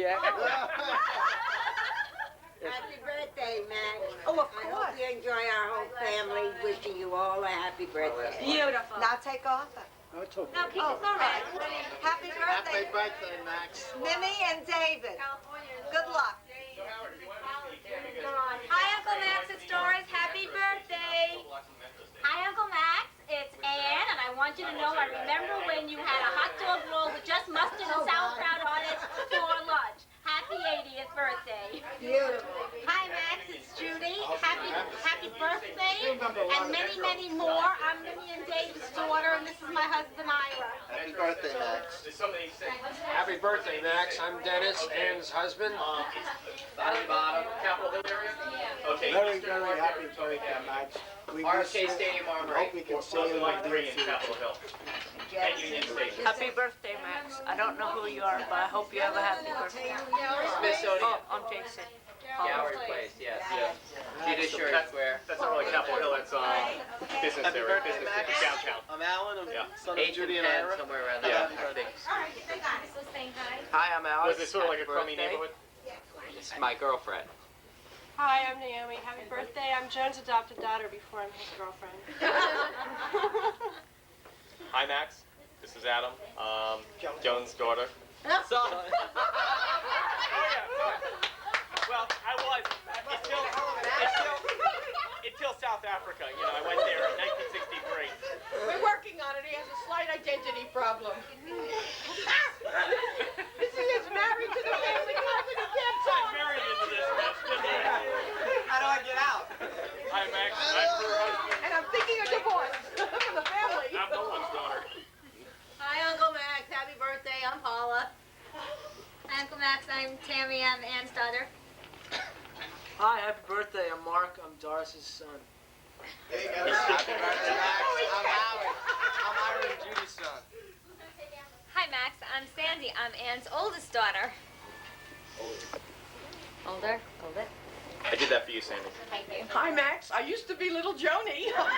yet. Happy birthday, Max. Oh, of I course. hope you enjoy our whole family. Wishing you all a happy birthday. Beautiful. Now take off. Oh, it's okay. No, keep it all right. Happy birthday. Happy birthday, Max. Mimi and David. Good luck. Hi, Uncle Max. It's Doris. Happy birthday. Hi, Uncle Max. It's Ann, and I want you to know I remember when you had a hot dog roll with just mustard and sauerkraut on it for lunch. Happy 80th birthday. Beautiful. Hi, Max. It's Judy. Happy birthday, and many, many more. I'm Minnie and Dave's daughter, and this is my husband, Ira. Happy birthday, Max. Happy birthday, Max. I'm Dennis, Ann's husband. Bottom, Capitol Hill area? Okay. Very, very happy birthday, Max. We RFK Stadium Armory. hope we can see you Line in 3 in Capitol Hill. At Union Station. Happy birthday, Max. I don't know who you are, but I hope you have a happy birthday. Smithsonian. Oh, I'm Jason. Gallery Place, yes. Judiciary Square. That's not really Capitol Hill, it's business Happy area, birthday, business Max. downtown. I'm Alan. I'm Yeah. son of Judy and Ira. Somewhere around Yeah. there. I think. So saying hi. Hi, I'm Alex. Was it sort of like a Happy crummy birthday. neighborhood? This is my girlfriend. Hi, I'm Naomi. Happy birthday. I'm Joan's adopted daughter before I'm his girlfriend. Hi, Max. This is Adam. Joan's daughter. Son. Well, I was until South Africa. You know, I went there in 1963. We're working on it. He has a slight identity problem. He is married to the family cousin. He can't I talk. married into this mess, didn't I? How do I get out? Hi, Max. I'm her husband. And I'm thinking of divorce for the family. I'm no one's daughter. Hi, Uncle Max. Happy birthday. I'm Paula. Hi, Uncle Max. I'm Tammy. I'm Ann's daughter. Hi, happy birthday. I'm Mark. I'm Doris's son. There you go. Happy birthday, Max. I'm Howard. I'm Ira and Judy's son. Hi, Max. I'm Sandy. I'm Ann's oldest daughter. Older? I did that for you, Sandy. Thank you. Hi, Max. I used to be little Joni. I'm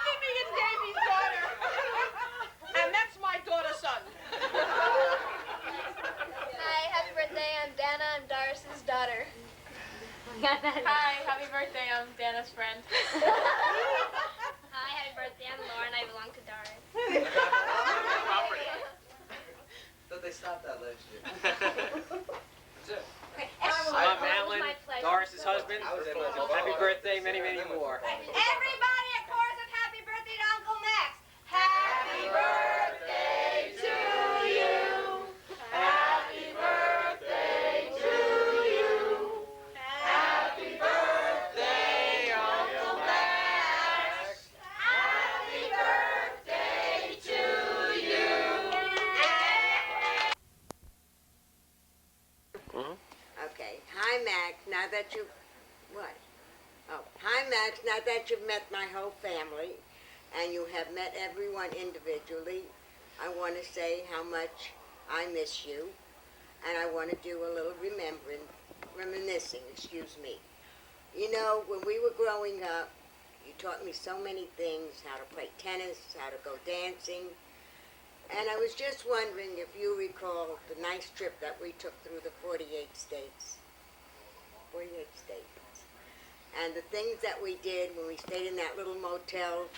Mimi and Davy's daughter. And that's my daughter's son. Hi, happy birthday. I'm Dana. I'm Doris's daughter. Hi, happy birthday. I'm Dana's friend. Hi, happy birthday. I'm Lauren. I belong to Doris. Property. Thought they stopped that last year. I'm Alan, My pleasure. Doris's husband. Happy birthday, many, many more. Everybody, a chorus of happy birthday to Uncle Max. Happy birthday to you. Happy birthday to you. Happy birthday, Uncle Max. Happy birthday to you. Okay. Hi, Max. Now that you, what? Oh, hi, Max. Now that you've met my whole family, and you have met everyone individually, I want to say how much I miss you, and I want to do a little reminiscing. Excuse me. You know, when we were growing up, you taught me so many things: how to play tennis, how to go dancing. And I was just wondering if you recall the nice trip that we took through the 48 states. 48 states. And the things that we did when we stayed in that little motel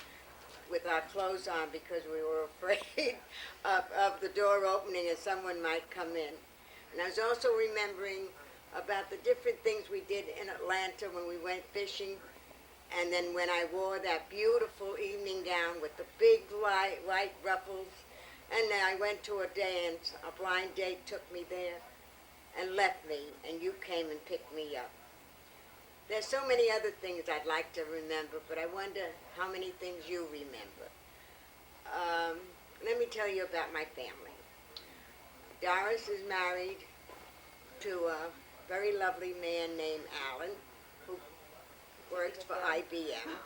with our clothes on because we were afraid of the door opening and someone might come in. And I was also remembering about the different things we did in Atlanta when we went fishing. And then when I wore that beautiful evening gown with the big white ruffles. And then I went to a dance, a blind date took me there and left me, and you came and picked me up. There's so many other things I'd like to remember, but I wonder how many things you remember. Let me tell you about my family. Doris is married to a very lovely man named Alan, who works for IBM.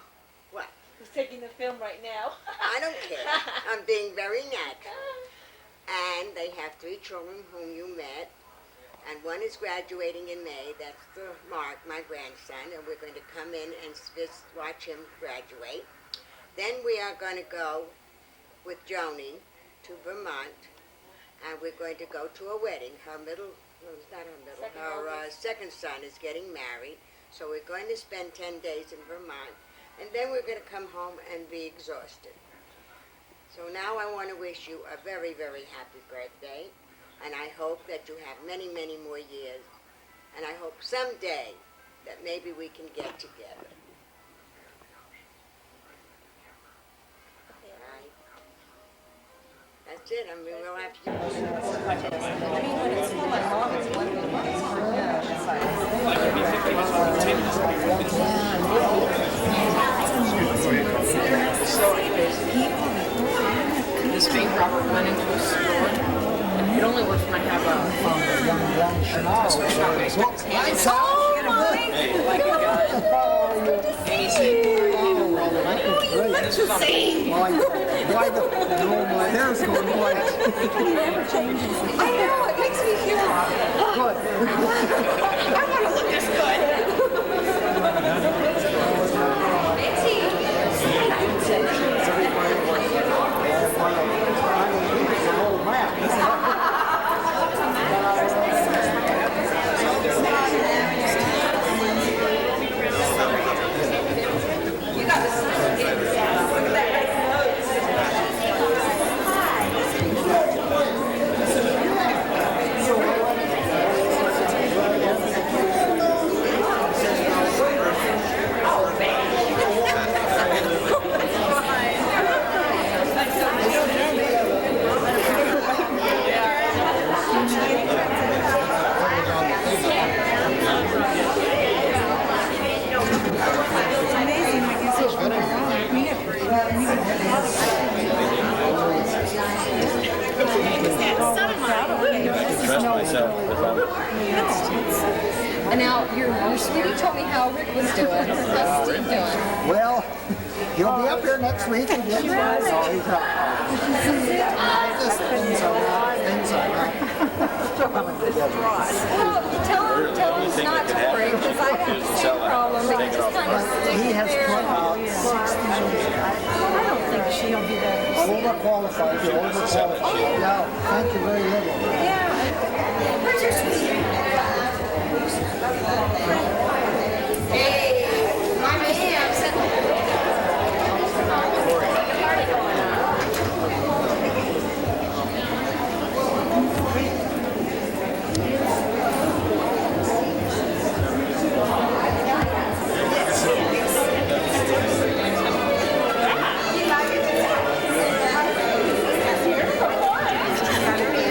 What? He's taking the film right now. I don't care. I'm being very natural. And they have 3 children whom you met. And one is graduating in May. That's the Mark, my grandson. And we're going to come in and watch him graduate. Then we are going to go with Joni to Vermont. and we're going to go to a wedding. Her second son is getting married, so we're going to spend 10 days in Vermont, and then we're going to come home and be exhausted. So now I want to wish you a very, very happy birthday, and I hope that you have many, many more years, and I hope someday that maybe we can get together. Right? That's it. I mean, we'll have This being Robert went into a store. It only works when I have a My hair's going white. I know, it makes me feel good. I want to look this And now, your sweetie told me how Rick was doing. How's Steve doing? Well, he'll be up here next week and get he's out. Just things are right. Tell him not to worry, because I have the same problem. They just kind of stick He has there. I don't think she'll be that. overqualified. You're overqualified. Yeah, thank you very little. Where's your sweetie? Hey, my man said party going on.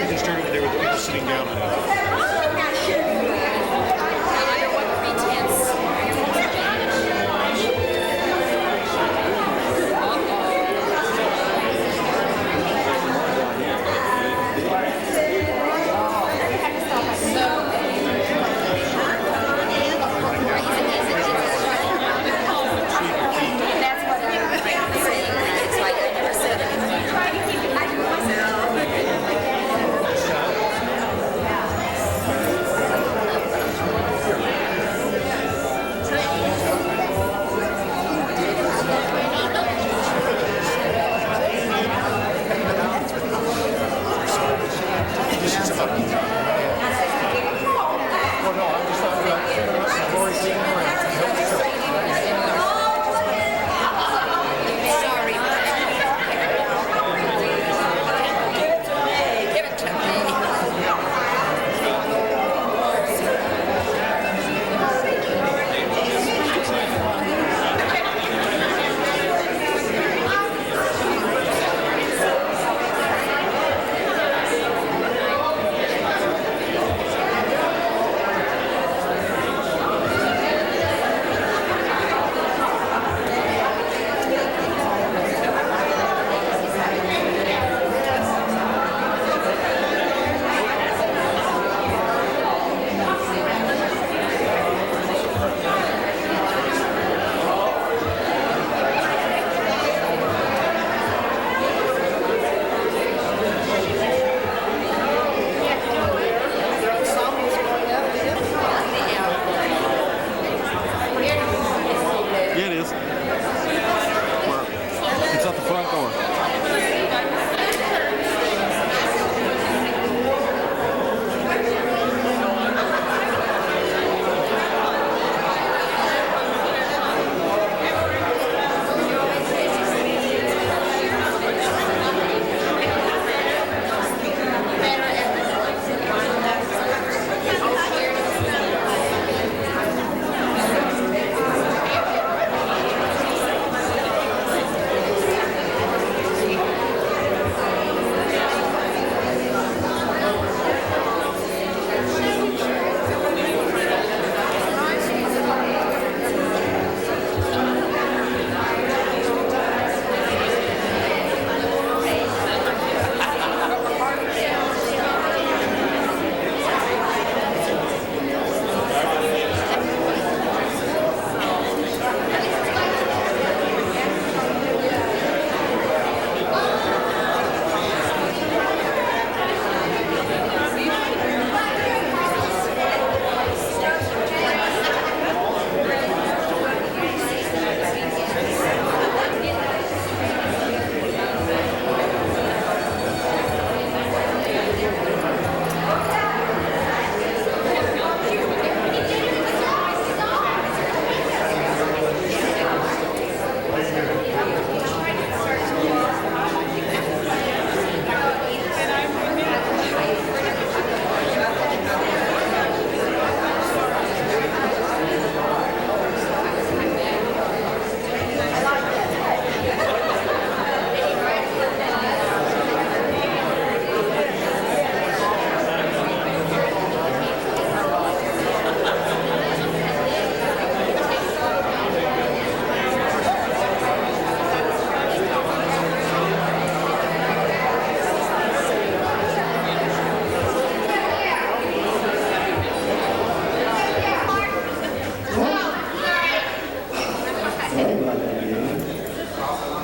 They started there with people sitting down on it. Under what pretense?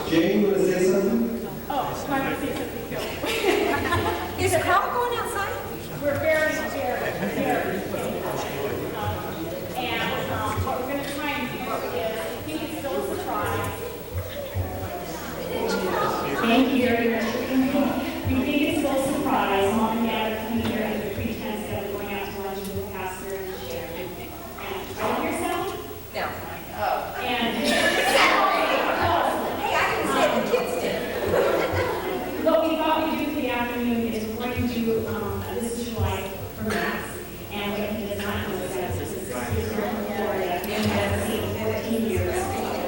Jane, you want to say something? Oh, I want to say something too. Is it crowd going outside? We're very, very, very busy. And what we're going to try and do is, I think it's still a surprise. Thank you very much for coming. We think it's still a surprise. Mom and Dad are coming here under the pretense that we're going out to lunch with the pastor and Sharon. And are you here, Sally? No. Oh. And hey, I can say the kids did. What we thought we'd do for the afternoon is we're going to do This Is Your Life for Max. And what he does not know is that this is his girl from Florida. And he hasn't seen in 14 years.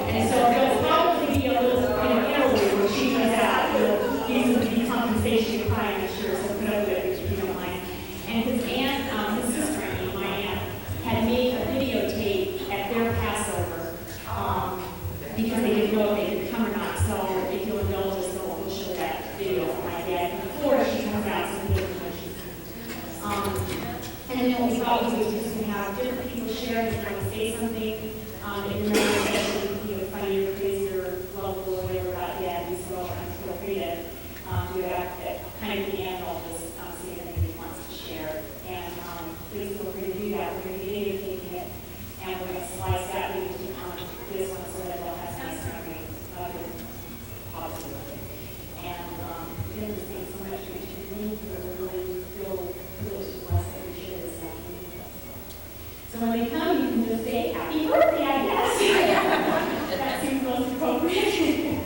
And so there'll probably be a little interlude where she comes out. We'll use the compensation cry, I'm sure, so put up with it if you don't mind. And his aunt, his sister-in-law, my aunt, had made a videotape at their Passover because they didn't know if they could come or not. So if you'll indulge us, we'll show that video of my dad. Before she comes out, so we don't know she's and then what we thought we would do is have different people share if they want to say something. In your own session, you know, funny or crazy or lovable or whatever about dad, and so feel free to do that at kind of the end. I'll just see if anybody wants to share. And please feel free to do that. We're going to be videotaping it, and we're going to slice that into this one so that they'll have nice memory of it positively. And then just thanks so much for each of you. We're really feel privileged and blessed that we share this afternoon with us. So when they come, you can just say, happy birthday, I guess. That seems most appropriate.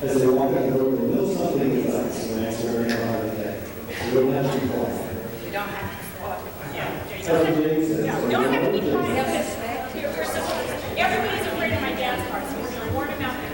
As they walk out the door, they know something is up, so Max will bring her out of that. We don't have to be quiet. We don't have to. Yeah. Tell Jane says, Yeah, we don't have to be quiet. Everybody's afraid of my dad's car, so we're going to warn him out there.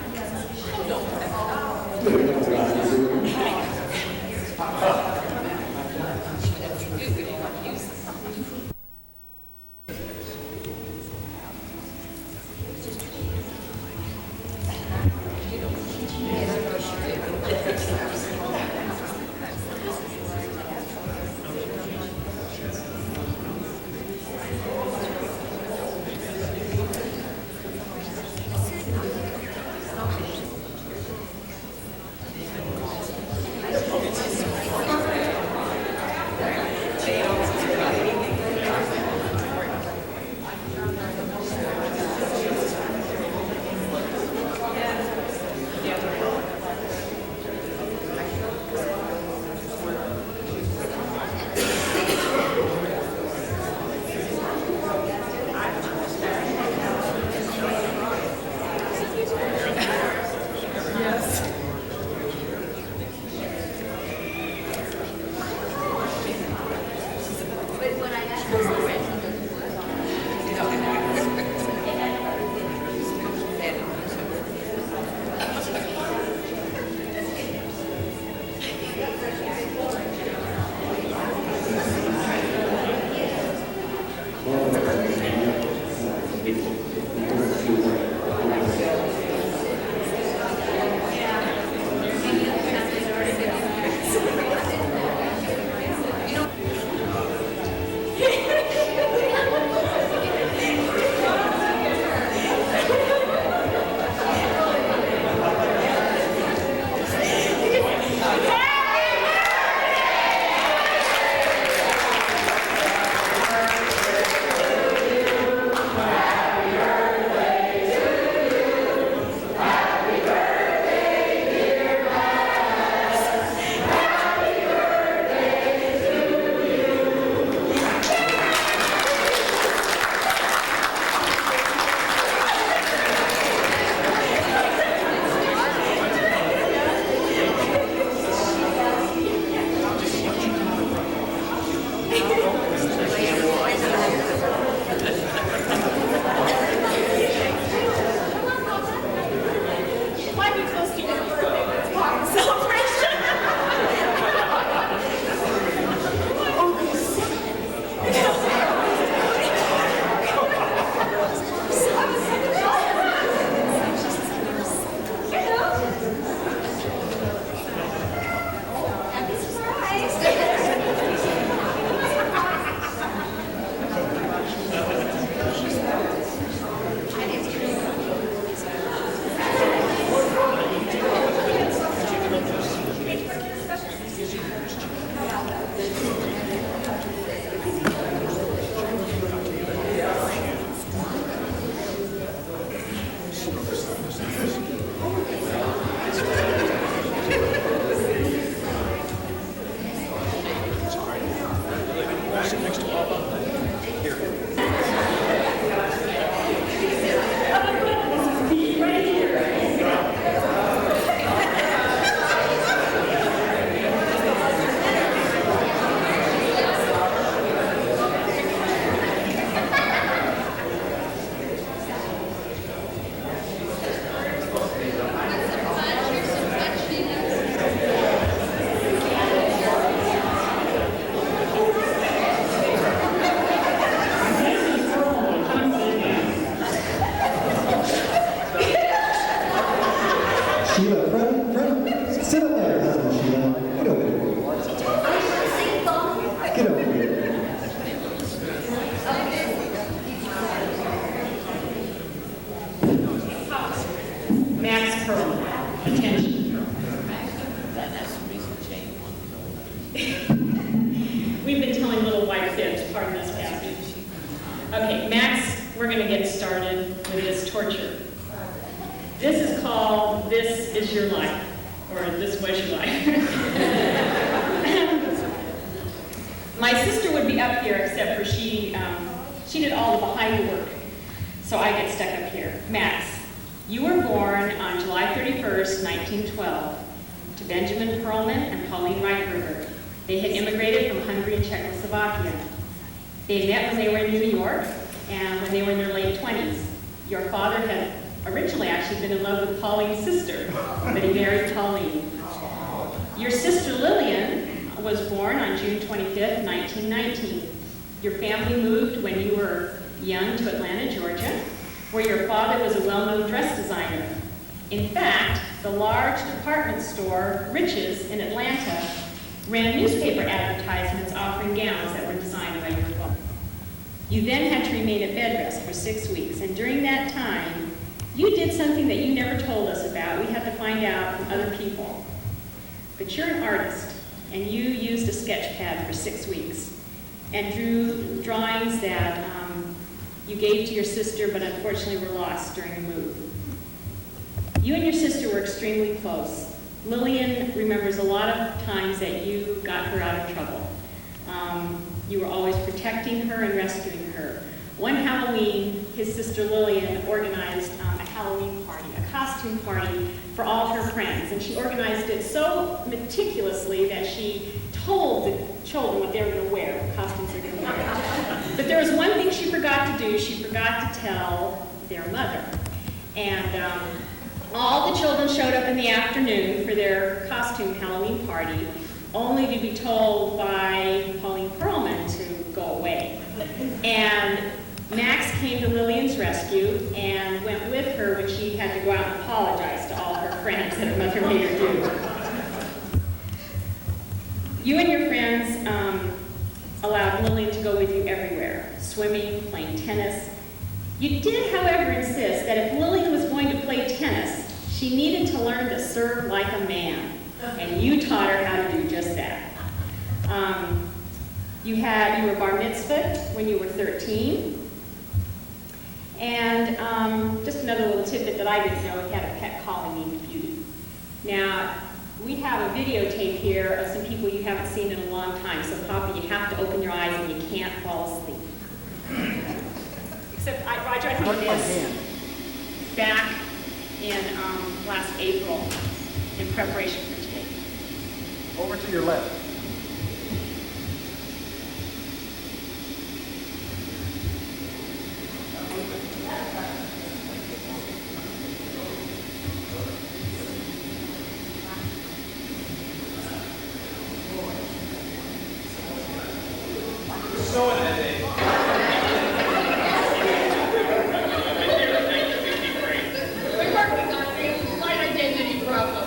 Sheila, Fred, sit up there, husband, Sheila. Get over here. Get over here. Max Pearl, attention. We've been telling little white fibs, pardon us, passage. Okay, Max, we're going to get started with this torture. This is called This Is Your Life, or This Was Your Life. My sister would be up here, except for she did all the behind the work, so I get stuck up here. Max, you were born on July 31st, 1912, to Benjamin Perlman and Pauline Reitberger. They had immigrated from Hungary and Czechoslovakia. They met when they were in New York and when they were in their late 20s. Your father had originally actually been in love with Pauline's sister, but he married Pauline. Your sister Lillian was born on June 25th, 1919. Your family moved when you were young to Atlanta, Georgia, where your father was a well-known dress designer. In fact, the large department store Rich's in Atlanta ran newspaper advertisements offering gowns that were designed by your father. You then had to remain at bed rest for 6 weeks, and during that time, you did something that you never told us about. We had to find out from other people. But you're an artist, and you used a sketch pad for 6 weeks and drew drawings that you gave to your sister, but unfortunately were lost during the move. You and your sister were extremely close. Lillian remembers a lot of times that you got her out of trouble. You were always protecting her and rescuing her. One Halloween, his sister Lillian organized a Halloween party, a costume party for all her friends. And she organized it so meticulously that she told the children what they were going to wear, what costumes they were going to wear. But there was one thing she forgot to do. She forgot to tell their mother. And all the children showed up in the afternoon for their costume Halloween party, only to be told by Pauline Perlman to go away. And Max came to Lillian's rescue and went with her when she had to go out and apologize to all her friends that her mother made her do. You and your friends allowed Lillian to go with you everywhere, swimming, playing tennis. You did, however, insist that if Lillian was going to play tennis, she needed to learn to serve like a man, and you taught her how to do just that. You were bar mitzvahed when you were 13. And just another little tidbit that I didn't know, you had a pet collie named Beauty. Now, we have a videotape here of some people you haven't seen in a long time, so Papa, you have to open your eyes and you can't fall asleep. Except, Roger, I think it is back in last April in preparation for today. Over to your left. We're working on a new flight identity problem.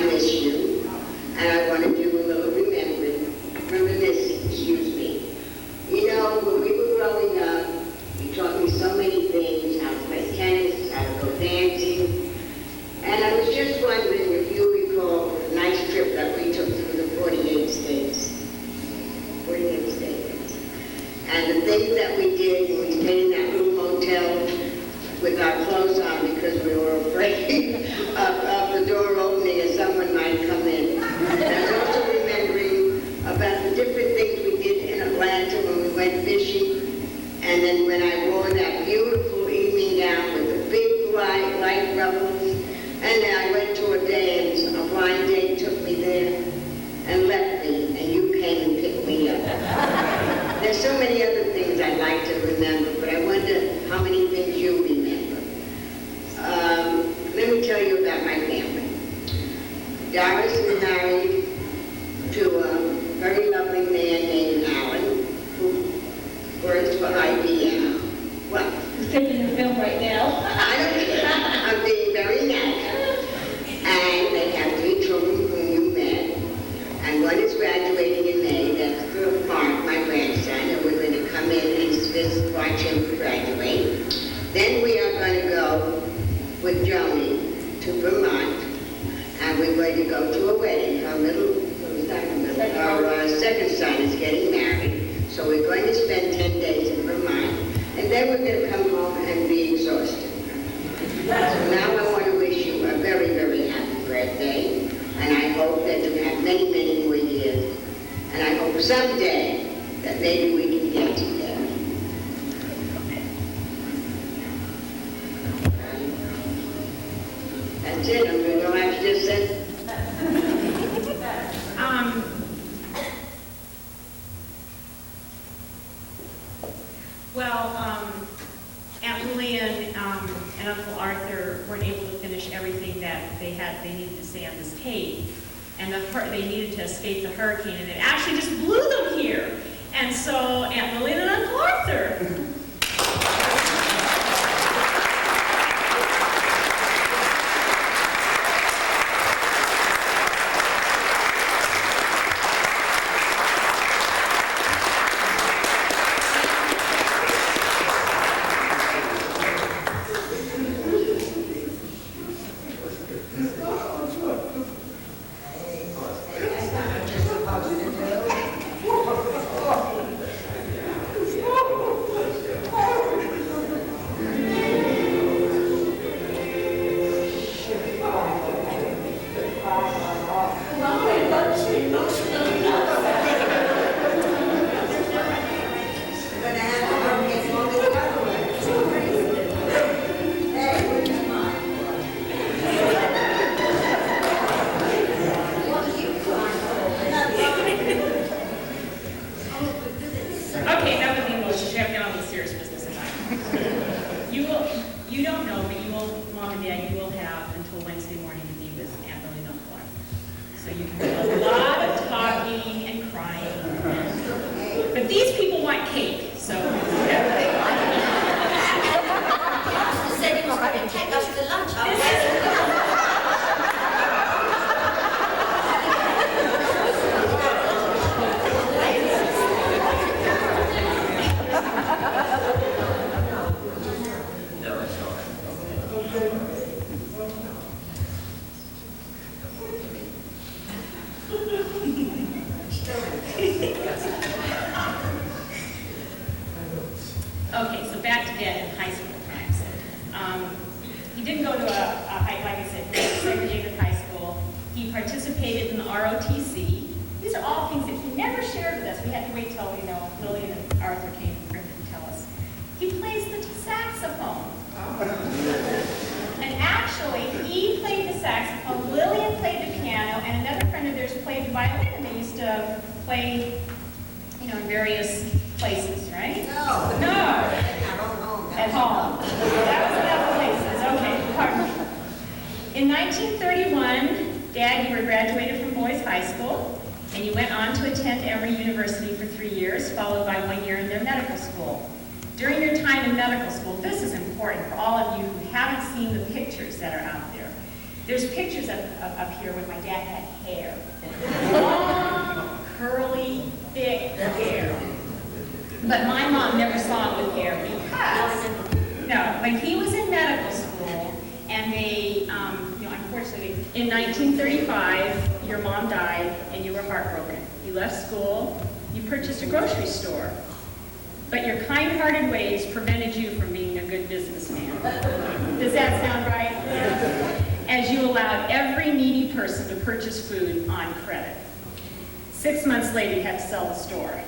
miss you, and I want to do a little reminiscing, excuse me. You know, when we were growing up, you taught me so many things, how to play tennis, how to go dancing, and I was just wondering if you recall the nice trip that we took through the 48 states. 48 states. And the things that we did when we stayed in that little motel with our clothes on because we were afraid of the door opening and someone might come in. And I was also remembering about the different things we did in Atlanta when we went fishing. And then when I wore that beautiful evening gown with the big light ruffles. And then I went to a dance, a blind date took me there and left me, and you came and picked me up. There's so many other things I'd like to remember, but I wonder how many things you remember. Let me tell you about my family. Doris is married to a very lovely man named Alan, who works for IBM. What? He's taking the film right now. I don't care. I'm being very nice. And they have 3 children whom you met. And one is graduating in May. That's Mark, my grandson, and we're going to come in and watch him graduate. Then we are going to go with Joni to Vermont, and we're going to go to a wedding. Our second son is getting married, so we're going to spend 10 days in Vermont, and then we're going to come home and be exhausted. So now I want to wish you a very, very happy birthday, and I hope that you have many, many more years, and I hope someday that maybe we can get together. That's it. I'm going to go after just said. Aunt Lillian and Uncle Arthur weren't able to finish everything that they needed to say on this tape. And they needed to escape the hurricane, and it actually just blew them here. And so Aunt Lillian and Uncle Arthur. Okay, so back to Dad in high school times. He didn't go to like I said, segregated high school. He participated in the ROTC. These are all things that he never shared with us. We had to wait till, Lillian and Arthur came to tell us. He plays the saxophone. And actually, he played the saxophone, Lillian played the piano, and another friend of theirs played the violin, and they used to play, in various places, right? No. At home. That was in other places. Okay, pardon me. In 1931, Dad, you were graduated from Boys High School, and you went on to attend Emory University for 3 years, followed by 1 year in their medical school. During your time in medical school, this is important for all of you who haven't seen the pictures that are out there. There's pictures up here when my dad had hair. Long, curly, thick hair. But my mom never saw him with hair because, when he was in medical school, and they, unfortunately, in 1935, your mom died and you were heartbroken. You left school, you purchased a grocery store, but your kind-hearted ways prevented you from being a good businessman. Does that sound right? As you allowed every needy person to purchase food on credit. 6 months later, you had to sell the store.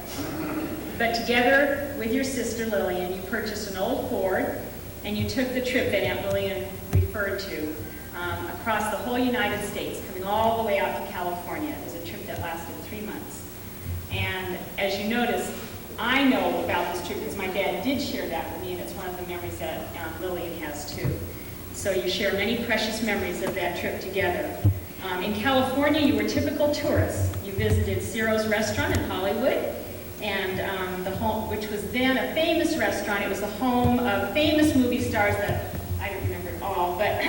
But together with your sister Lillian, you purchased an old Ford, and you took the trip that Aunt Lillian referred to across the whole United States, coming all the way out to California. It was a trip that lasted 3 months. And as you notice, I know about this trip because my dad did share that with me, and it's one of the memories that Lillian has too. So you share many precious memories of that trip together. In California, you were typical tourists. You visited Ciro's restaurant in Hollywood, and the home, which was then a famous restaurant. It was the home of famous movie stars that I don't remember it all, but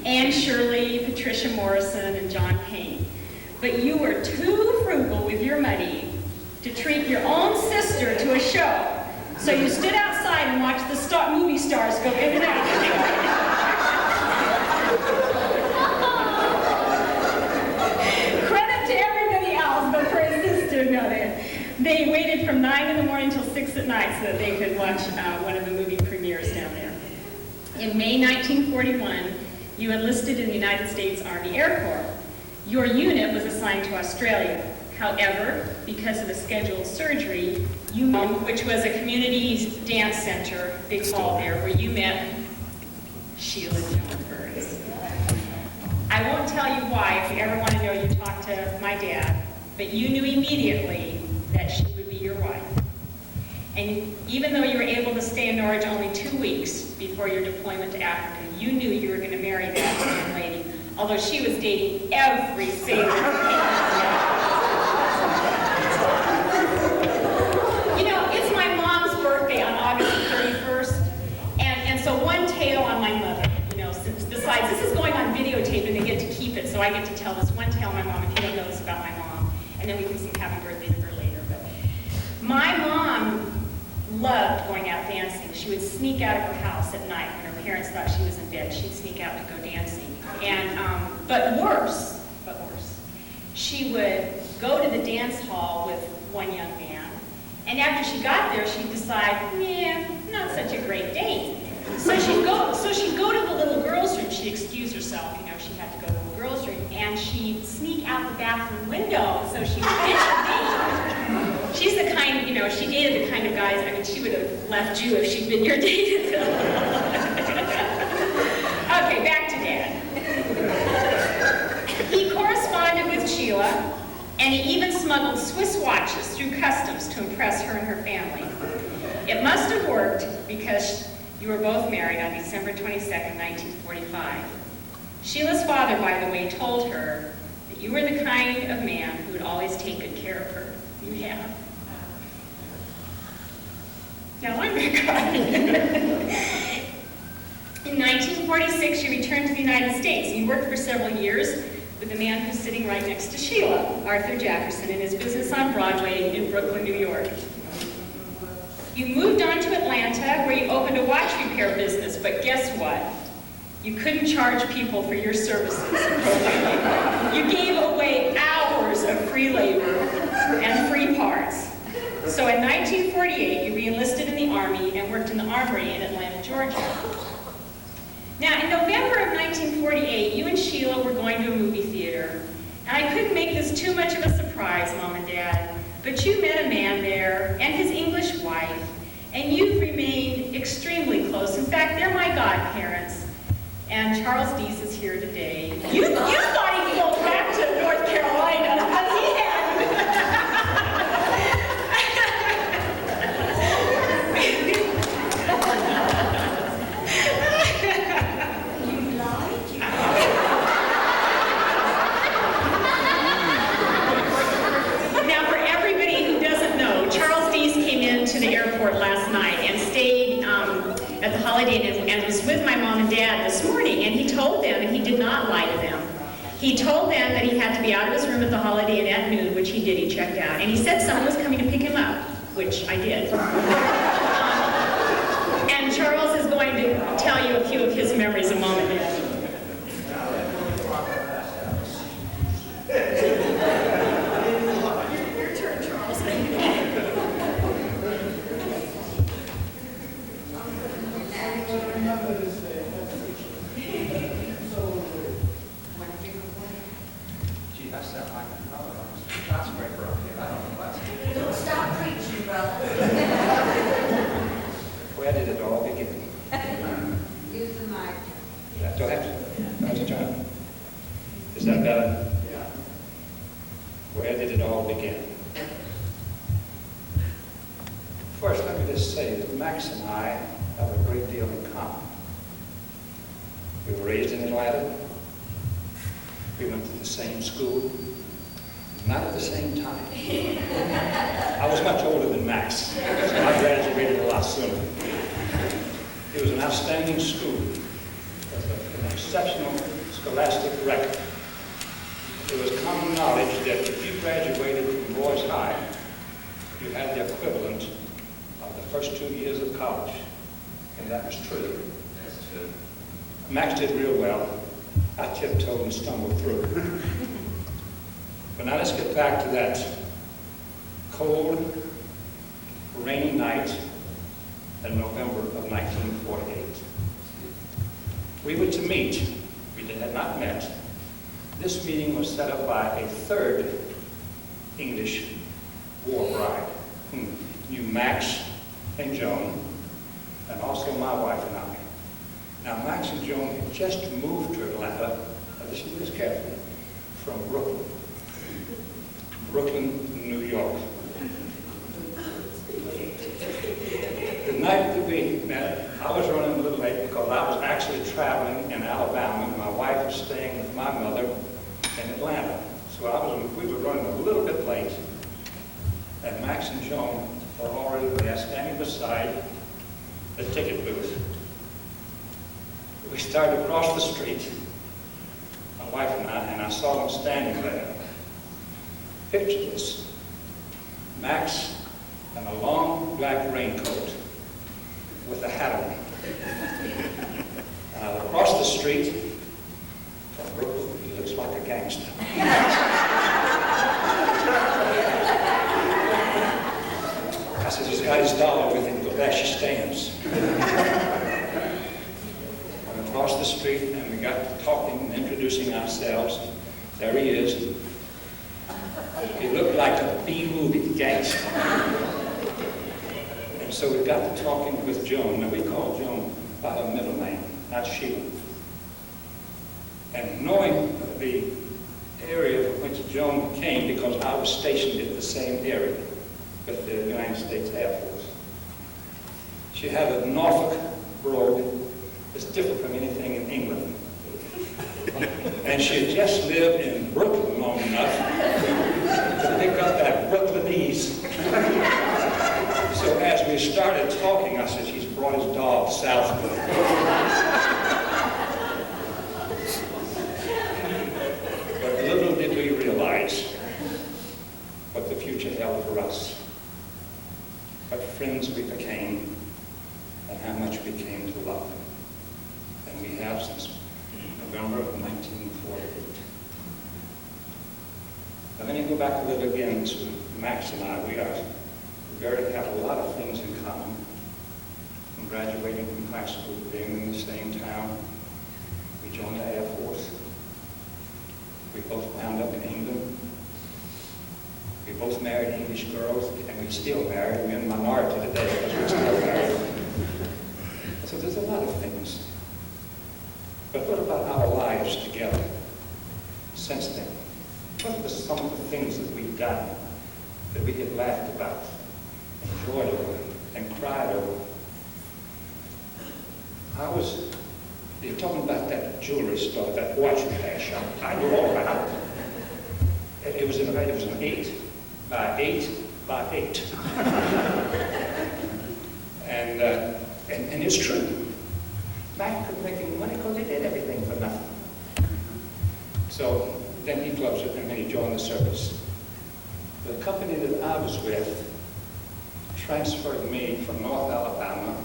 Anne Shirley, Patricia Morrison, and John Payne. But you were too frugal with your money to treat your own sister to a show. So you stood outside and watched the movie stars go in and out. Credit to everybody else, but for his sister, no, they waited from 9 in the morning till 6 at night so that they could watch one of the movie premieres down there. In May 1941, you enlisted in the United States Army Air Corps. Your unit was assigned to Australia. However, because of a scheduled surgery, which was a community dance center they called there, where you met Sheila Joan Burns. I won't tell you why. If you ever want to know, you talk to my dad. But you knew immediately that she would be your wife. And even though you were able to stay in Norwich only 2 weeks before your deployment to Africa, you knew you were going to marry that young lady, although she was dating every sailor. It's my mom's birthday on August 31st, and so one tale on my mother, besides, this is going on videotape and they get to keep it, so I get to tell this one tale on my mom if you don't know this about my mom, and then we can sing happy birthday to her later. But my mom loved going out dancing. She would sneak out of her house at night when her parents thought she was in bed. She'd sneak out to go dancing. And but worse, she would go to the dance hall with one young man, and after she got there, she'd decide, not such a great date. So she'd go to the little girls' room. She'd excuse herself, she had to go to the girls' room, and she'd sneak out the bathroom window so she would get her date. She's the kind, she dated the kind of guys, she would have left you if she'd been your date. Okay, back to Dad. He corresponded with Sheila, and he even smuggled Swiss watches through customs to impress her and her family. It must have worked because you were both married on December 22nd, 1945. Sheila's father, by the way, told her that you were the kind of man who would always take good care of her. You have. Now I'm crying. In 1946, you returned to the United States. You worked for several years with the man who's sitting right next to Sheila, Arthur Jefferson, in his business on Broadway in Brooklyn, New York. You moved on to Atlanta, where you opened a watch repair business, but guess what? You couldn't charge people for your services. You gave away hours of free labor and free parts. So in 1948, you re-enlisted in the Army and worked in the Armory in Atlanta, Georgia. Now, in November of 1948, you and Sheila were going to a movie theater. And I couldn't make this too much of a surprise, Mom and Dad, but you met a man there and his English wife, and you've remained extremely close. In fact, they're my godparents. And Charles Deese is here today. You thought he'd go back to North Carolina, but he hadn't. Now, for everybody who doesn't know, Charles Deese came into the airport last night and stayed at the Holiday Inn and was with my mom and dad this morning, and he told them, and he did not lie to them, He told them that he had to be out of his room at the Holiday Inn at noon, which he did. He checked out. And he said someone was coming to pick him up, which I did. And Charles is going to tell you a few of his memories a moment ago. Your turn, Charles. Gee, that sounds like another skyscraper up here. I don't know what. Don't stop preaching, brother. Where did it all begin? Use the mic. Yeah, do I have to? How's it turn? Is that better? Yeah. Where did it all begin? First, let me just say that Max and I have a great deal in common. We were raised in Atlanta. We went to the same school, not at the same time. I was much older than Max, so I graduated a lot sooner. It was an outstanding school with an exceptional scholastic record. It was common knowledge that if you graduated from Boys High, you had the equivalent of the first 2 years of college, and that was true. That's true. Max did real well. I tiptoed and stumbled through. But now let's get back to that cold, rainy night in November of 1948. We were to meet. We had not met. This meeting was set up by a third English war bride who knew Max and Joan, and also my wife and I. Now, Max and Joan had just moved to Atlanta, listen to this carefully, from Brooklyn, New York. The night that we met, I was running a little late because I was actually traveling in Alabama, and my wife was staying with my mother in Atlanta. So we were running a little bit late, and Max and Joan were already there, standing beside the ticket booth. We started across the street, my wife and I saw them standing there. Picture this: Max in a long black raincoat with a hat on. Across the street from Brooklyn, he looks like a gangster. I said, he's got his dollar with him, but there she stands. Across the street, and we got to talking and introducing ourselves. There he is. He looked like a B-movie gangster. And so we got to talking with Joan. Now, we called Joan by her middle name, not Sheila. And knowing the area from which Joan came, because I was stationed in the same area with the United States Air Force, she had a Norfolk brogue. It's different from anything in England. And she had just lived in Brooklyn long enough to pick up that Brooklynese. So as we started talking, I said, she's brought his dog southward. But little did we realize what the future held for us, what friends we became, and how much we came to love. And we have since November of 1948. Now let me go back a little again to Max and I. We have a lot of things in common. From graduating from high school, being in the same town, we joined the Air Force. We both wound up in England. We both married English girls, and we still married. We're in the minority today because we're still married. So there's a lot of things. But what about our lives together since then? What are some of the things that we've done that we have laughed about, enjoyed over, and cried over? You're talking about that jewelry store, that watch repair shop. I knew all about it. It was an 8 by 8 by 8. And it's true. Mac couldn't make any money because they did everything for nothing. So So then he closed it and then he joined the service. The company that I was with transferred me from North Alabama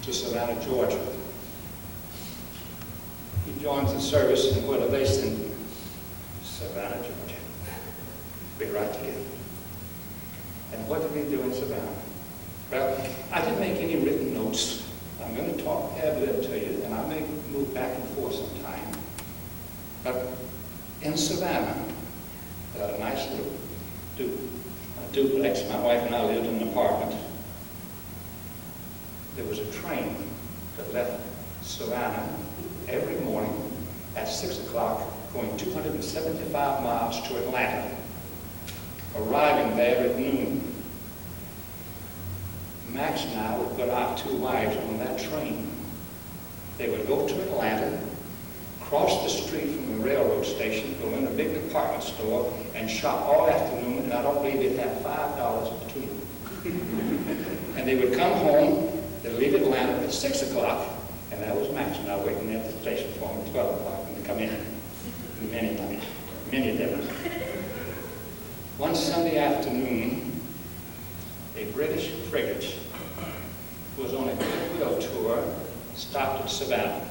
to Savannah, Georgia. He joins the service and we're based in Savannah, Georgia. We're right together. And what did we do in Savannah? Well, I didn't make any written notes. I'm going to talk ad-lib to you, and I may move back and forth sometime. But in Savannah, a nice little duplex, my wife and I lived in an apartment. There was a train that left Savannah every morning at 6 o'clock, going 275 miles to Atlanta, arriving there at noon. Max and I would put our two wives on that train. They would go to Atlanta, cross the street from the railroad station, go in a big department store, and shop all afternoon, and I don't believe they'd have $5 between them. And they would come home, they'd leave Atlanta at 6 o'clock, and that was Max and I waiting at the station for them at 12 o'clock when they come in. Many dinners. One Sunday afternoon, a British frigate who was on a goodwill tour stopped at Savannah.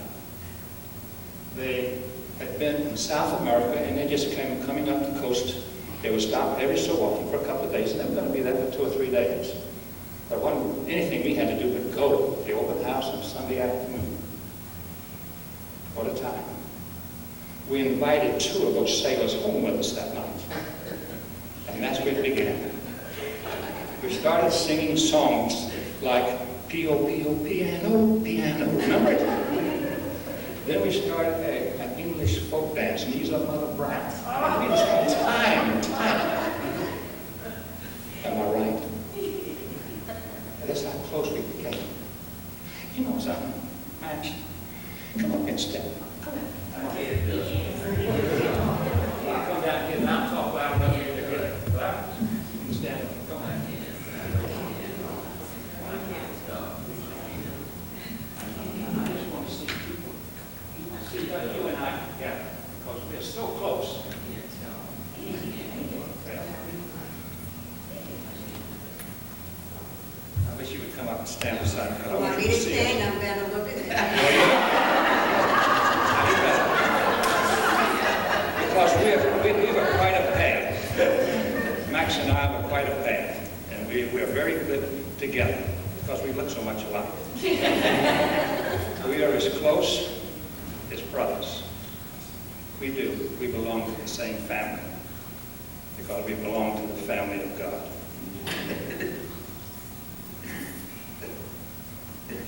They had been in South America and they just coming up the coast. They would stop every so often for a couple of days, and they were going to be there for 2 or 3 days. There wasn't anything we had to do but go to the open house on Sunday afternoon. What a time. We invited 2 of those sailors home with us that night. And that's where it began. We started singing songs like P.O.P.O. piano, piano. Remember it? Then we started an English folk dance, Knees Up Mother Brown. We just had time and time. Am I right? That's how close we became. You know something, Max? Come up and step. Come on. Come down here and I'll talk loud enough here to get it. Right? You can stand up. Come on. I just want to see people. See you and I together because we're so close. I wish you would come up and stand beside me. You want me to stand? I'm better looking at Because we were quite a pair. Max and I were quite a pair. And we are very good together because we look so much alike. We are as close as brothers. We do. We belong to the same family because we belong to the family of God.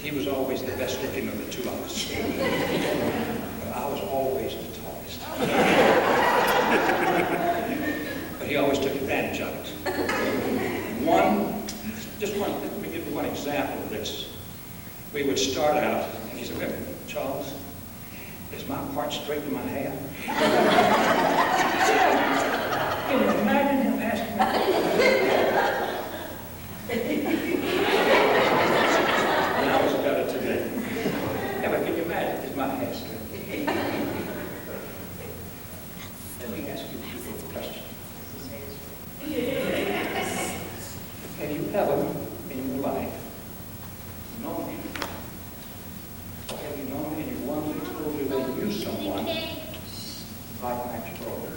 He was always the best looking of the 2 of us. But I was always the tallest. But he always took advantage of it. Let me give you one example of this. We would start out, and he said, "Wait a minute, Charles, is my part straight in my hair?" Can you imagine him asking me? And I was better today. Yeah, but can you imagine, is my hair straight? Let me ask you a question. Have you ever in your life known him? Or have you known anyone who told you they knew someone like Max Broder?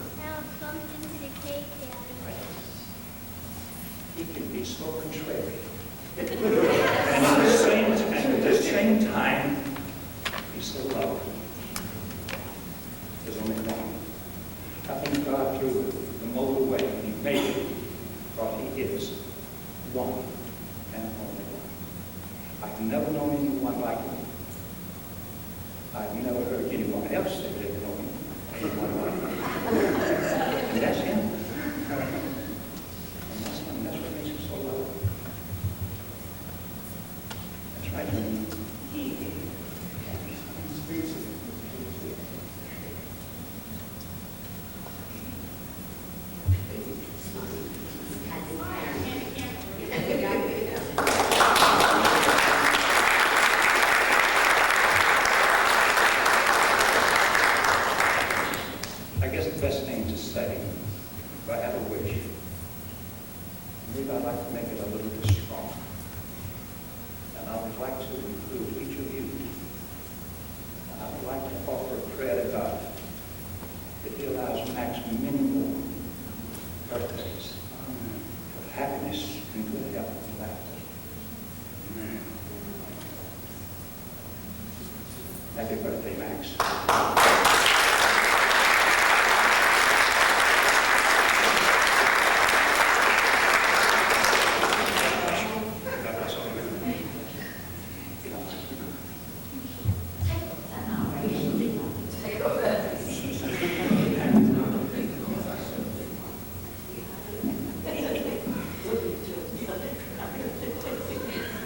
He can be so contrary. And at the same time, he's so lovely. There's only one. I think God threw the motorway when he made it, because he is one and only one. I've never known anyone like him. I've never heard anyone else say they've known anyone like him. And that's him. And that's him. That's what makes him so lovely. That's right. if I had a wish, maybe I'd like to make it a little bit stronger. And I would like to include each of you. And I would like to offer a prayer to God that He allows Max many more birthdays of happiness and good health and laughter. Amen. Happy birthday, Max.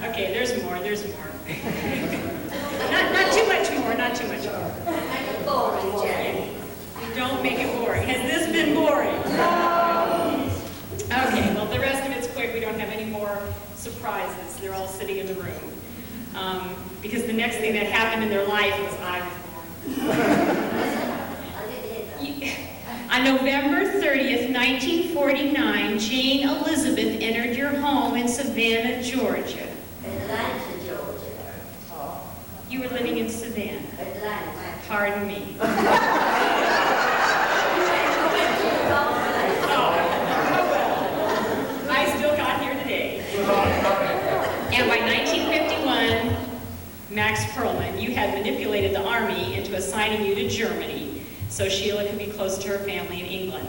Okay, there's more. Not too much more, not too much more. Boring, Jenny. Don't make it boring. Has this been boring? Okay, well, the rest of it's quick. We don't have any more surprises. They're all sitting in the room. Because the next thing that happened in their life was I was born. On November 30th, 1949, Jane Elizabeth entered your home in Savannah, Georgia. Atlanta, Georgia. You were living in Savannah. Atlanta. Pardon me. I still got here today. And by 1951, Max Perlman, you had manipulated the Army into assigning you to Germany so Sheila could be close to her family in England.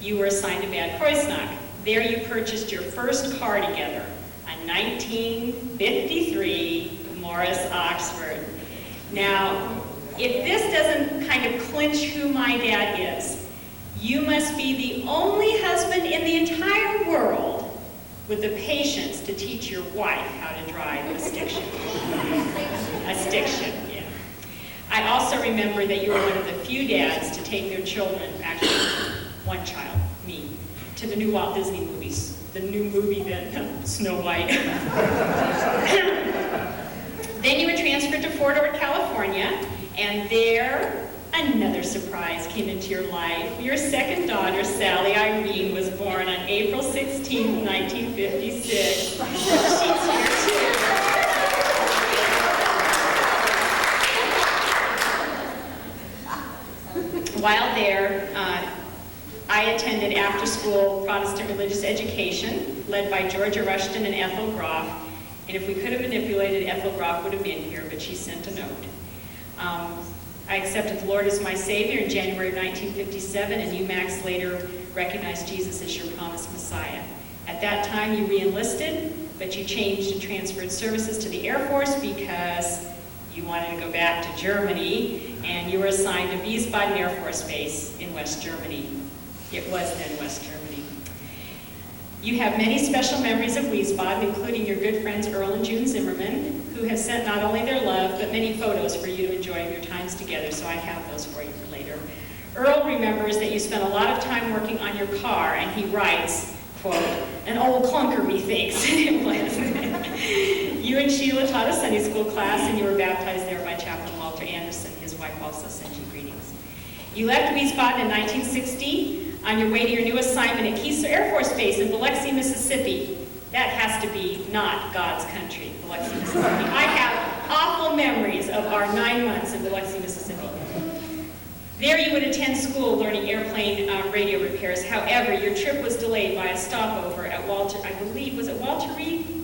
You were assigned to Bad Kreuznach. There you purchased your first car together, a 1953 Morris Oxford. Now, if this doesn't kind of clinch who my dad is, you must be the only husband in the entire world with the patience to teach your wife how to drive a stiction. A stiction, yeah. I also remember that you were one of the few dads to take their children, actually one child, me, to the new Walt Disney movies. The new movie then, Snow White. Then you were transferred to Fort Ord, California, and there another surprise came into your life. Your second daughter, Sally Irene, was born on April 16, 1956. She's here too. While there, I attended after-school Protestant religious education led by Georgia Rushton and Ethel Groff. And if we could have manipulated, Ethel Groff would have been here, but she sent a note. I accepted the Lord as my Savior in January of 1957, and you, Max, later recognized Jesus as your promised Messiah. At that time, you re-enlisted, but you changed and transferred services to the Air Force because you wanted to go back to Germany, and you were assigned to Wiesbaden Air Force Base in West Germany. It was then West Germany. You have many special memories of Wiesbaden, including your good friends Earl and June Zimmerman, who have sent not only their love, but many photos for you to enjoy your times together, so I have those for you for later. Earl remembers that you spent a lot of time working on your car, and he writes, quote, "An old clunker, methinks." It was. You and Sheila taught a Sunday school class, and you were baptized there by Chaplain Walter Anderson. His wife also sent you greetings. You left Wiesbaden in 1960 on your way to your new assignment at Keesler Air Force Base in Biloxi, Mississippi. That has to be not God's country, Biloxi, Mississippi. I have awful memories of our 9 months in Biloxi, Mississippi. There you would attend school learning airplane radio repairs. However, your trip was delayed by a stopover at Walter, I believe, was it Walter Reed?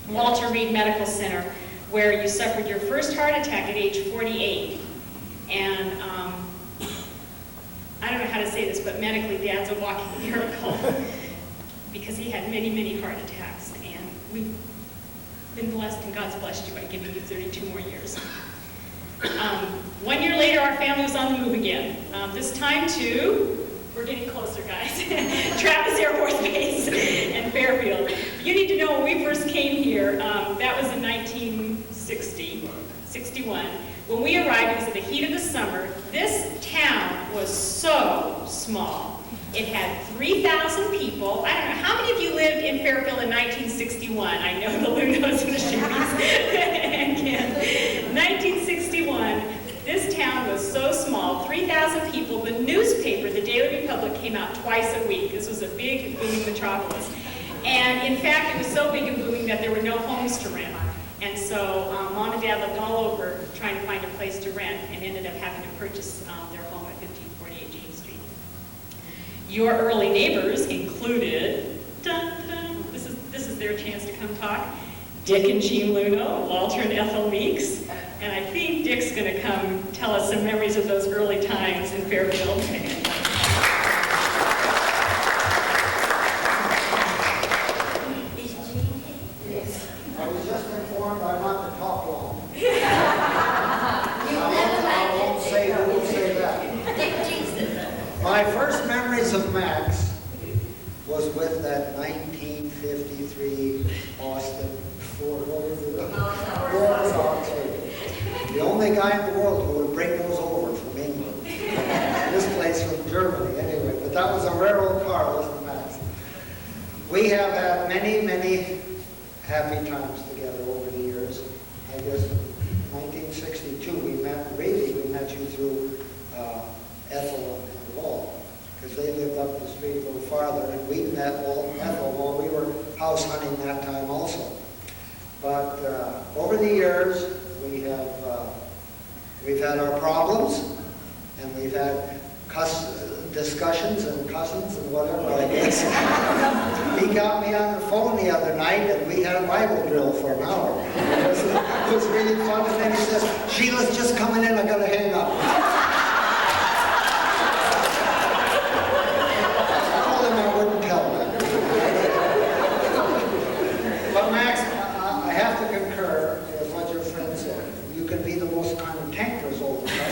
Walter Reed Medical Center, where you suffered your first heart attack at age 48. And I don't know how to say this, but medically, Dad's a walking miracle because he had many, many heart attacks. And we've been blessed, and God's blessed you by giving you 32 more years. 1 year later, our family was on the move again. This time to, we're getting closer, guys, Travis Air Force Base in Fairfield. You need to know when we first came here, that was in 1961. When we arrived, it was in the heat of the summer. This town was so small. It had 3,000 people. I don't know, how many of you lived in Fairfield in 1961? I know the Lunos and the Chevys. 1961, This town was so small, 3,000 people. The newspaper, the Daily Republic, came out twice a week. This was a big, booming metropolis. And in fact, it was so big and booming that there were no homes to rent. And so Mom and Dad lived all over trying to find a place to rent and ended up having to purchase their home at 1548 James Street. Your early neighbors included, dun, dun, this is their chance to come talk, Dick and Jean Luno, Walter and Ethel Meeks. And I think Dick's going to come tell us some memories of those early times in Fairfield. I was just informed I'm not to talk long. I won't say that. My first memories of Max was with that 1953 Austin Ford. What is it? The only guy in the world who would bring those over from England. This place from Germany, anyway. But that was a rare old car, wasn't Max? We have had many, many happy times together over the years. I guess in 1962 we met you through Ethel and Walt, because they lived up the street a little farther, and we met Walt and Ethel while we were house hunting that time also. But over the years, we've had our problems, and we've had discussions and cousins and whatever, I guess. He got me on the phone the other night, and we had a Bible drill for an hour. It was really fun, and then he says, "Sheila's just coming in, I gotta hang up." I told him I wouldn't tell him. But Max, I have to concur with what your friend said. You can be the most cantankerous old man.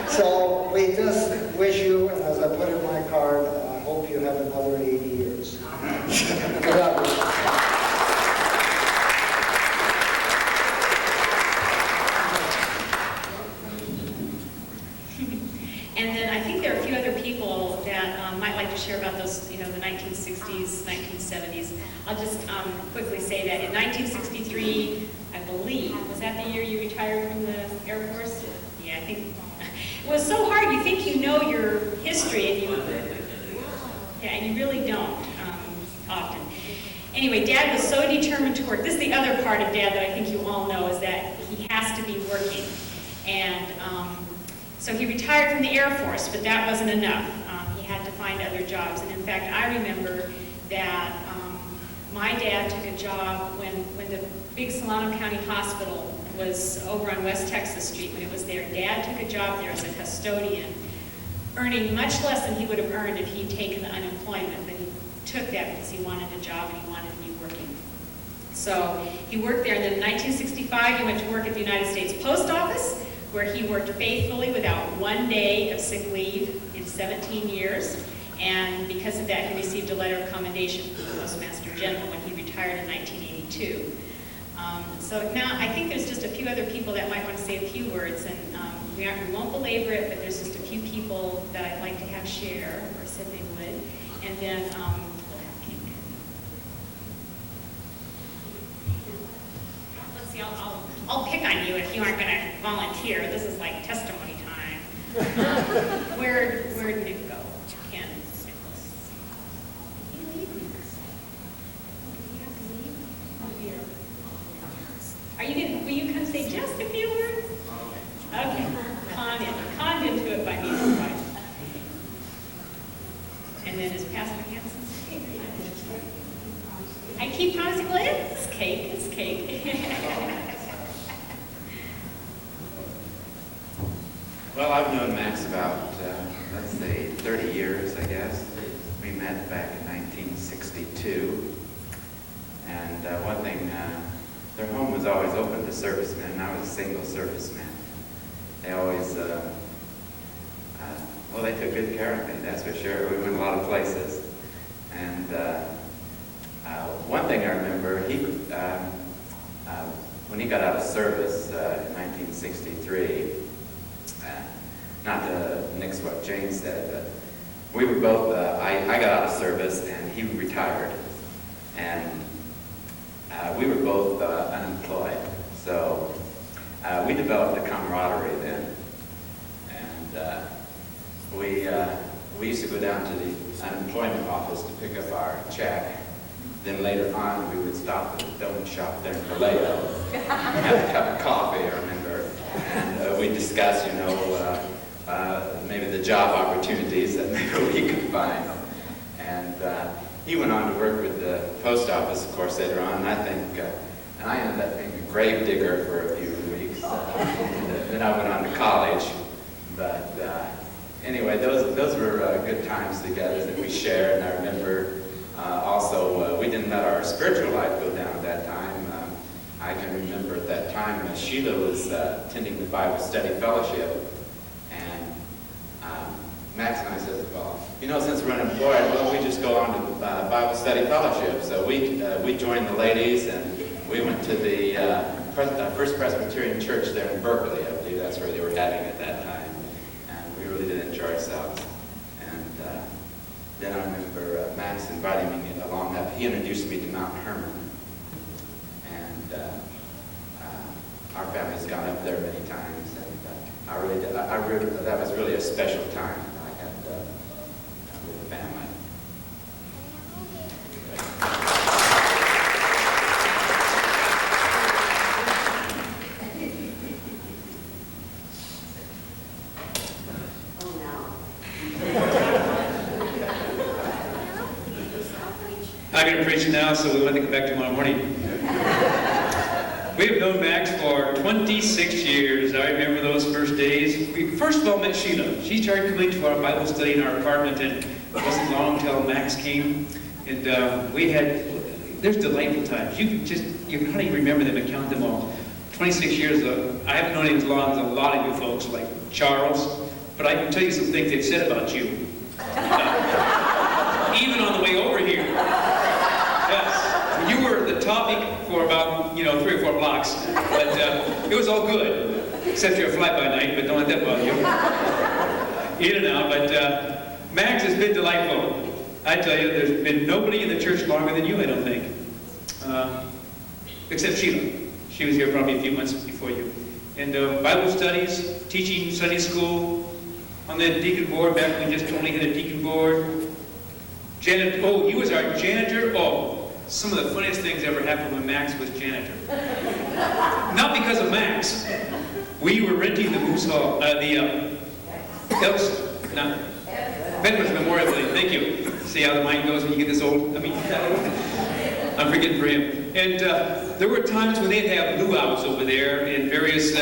So we just wish you, and as I put in my card, I hope you have another 80 years. Good luck. And then I think there are a few other people that might like to share about those, the 1960s, 1970s. I'll just quickly say that in 1963, I believe, was that the year you retired from the Air Force? Yeah, I think. It was so hard. You think you know your history, and you really don't often. Anyway, Dad was so determined to work. This is the other part of Dad that I think you all know, is that he has to be working. And so he retired from the Air Force, but that wasn't enough. He had to find other jobs. And in fact, I remember that my dad took a job when the big Solano County Hospital was over on West Texas Street. When it was there, Dad took a job there as a custodian, earning much less than he would have earned if he'd taken the unemployment, but he took that because he wanted a job and he wanted to be working. So he worked there, and then in 1965 he went to work at the United States Post Office, where he worked faithfully without one day of sick leave in 17 years. And because of that, he received a letter of commendation from the Postmaster General when he retired in 1982. So now I think there's just a few other people that might want to say a few words, and we won't belabor it, but there's just a few people that I'd like to have share, or said they would, and then we'll have cake. Let's see, I'll pick on you if you aren't going to volunteer. This is like testimony time. Where did Nick go? Ken? Will you come say just a few words? Okay, conned into it by me. And then is Pastor Hanson? I keep promising, well, it's cake, it's cake. Well, I've known Max about, let's say, 30 years, I guess. We met back in 1962. And one thing, their home was always open to servicemen. I was a single serviceman. They always, they took good care of me, that's for sure. We went a lot of places. And one thing I remember, when he got out of service in 1963, not to nix what Jane said, but we were both, I got out of service and he retired. And we were both unemployed. So we developed a camaraderie then. And we used to go down to the unemployment office to pick up our check. Then later on, we would stop at the donut shop there in Vallejo, have a cup of coffee, I remember, and we'd discuss, you know, maybe the job opportunities that maybe we could find. And he went on to work with the post office, of course, later on, and I think, and I ended up being a grave digger for a few weeks. Then I went on to college, but anyway, those were good times together that we shared, and I remember also, we didn't let our spiritual life go down at that time. I can remember at that time Sheila was attending the Bible Study Fellowship, and Max and I said, well, you know, since we're unemployed, well, we just go on to Bible Study Fellowship. So we joined the ladies, and we went to the First Presbyterian Church there in Berkeley. I believe that's where they were having at that time, and we really did enjoy ourselves. Then I remember Max inviting me along. He introduced me to Mount Hermon, and our family's gone up there many times, and I really that was really a special time I had with the family. I'm going to preach now, so we want to come back tomorrow morning. We have known Max for 26 years. I remember those first days. We first of all met Sheila. She started coming to our Bible study in our apartment, and it wasn't long until Max came. And there's delightful times. You can hardly remember them and count them all. 26 years, I haven't known him as long as a lot of you folks, like Charles, but I can tell you some things they've said about you. Even on the way over here. Yes. You were the topic for about, 3 or 4 blocks. But it was all good. Except you're a fly-by-night, but don't let that bother you. In and out. But Max has been delightful. I tell you, there's been nobody in the church longer than you, I don't think. Except Sheila. She was here probably a few months before you. And Bible studies, teaching Sunday school, on the deacon board back when we just only had a deacon board. He was our janitor. Oh, some of the funniest things ever happened when Max was janitor. Not because of Max. We were renting the Moose Hall, Veterans Memorial Building. Thank you. See how the mind goes when you get this old? I'm forgetting for him. And there were times when they'd have luau's over there in various